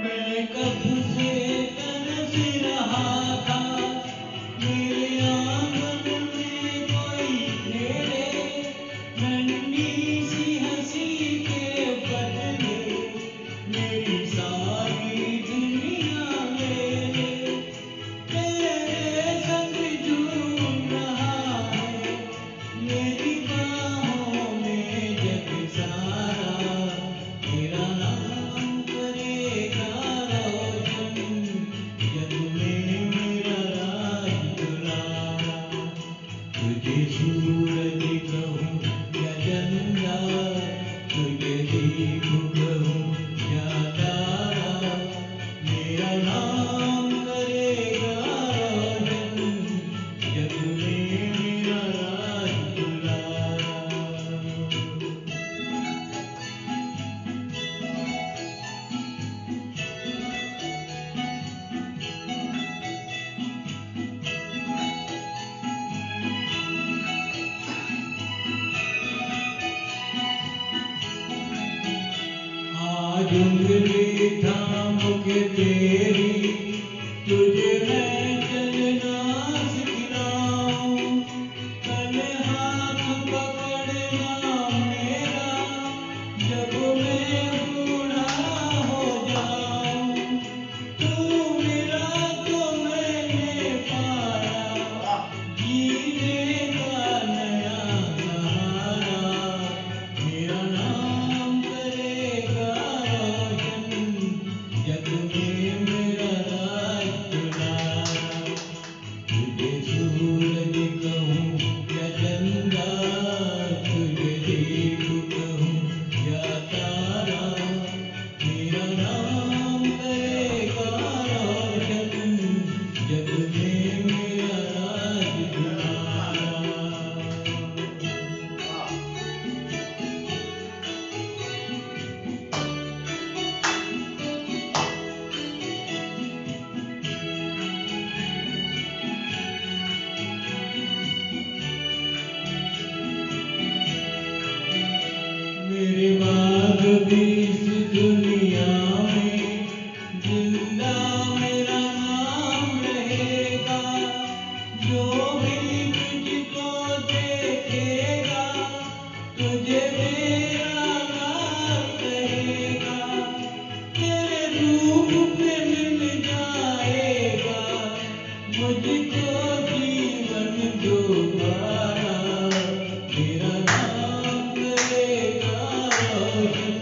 मैं कब से तरस रहा था, मेरे आंगन में कोई खेले, ठंडी सी हंसी के बदले मेरी सारी दुनिया ले ले। तेरे संग झूम रहा है मेरी बाहों में जग सारा, तेरा नाम करेगा रोशन जग में मेरा राज दुलारा। तुझे सूरज कहूँ या चंदा, तुझे दीप कहूँ या तारा, मेरा नाम करेगा रोशन जग में मेरा राज दुलारा। आज उंगली थाम के तेरी तुझे मैं चलना सिखलाऊं, कल हाथ पकड़ना मेरा जब मैं बूढ़ा हो जाऊं। तू मिला तो मैंने पाया जीने का नया सहारा, मेरा नाम करेगा रोशन जग में मेरा राज दुलारा। तुझे सूरज कहूँ या चंदा, तुझे दीप कहूँ या तारा, मेरा नाम करेगा रोशन जग में मेरा राज दुलारा। मेरे बाद भी इस दुनिया में जिंदा मेरा नाम रहेगा, जो भी तुझको देखेगा तुझे मेरा लाल कहेगा। तेरे रूप पे मिल जाएगा मुझको जीवन दोबारा, तेरा नाम करेगा रोशन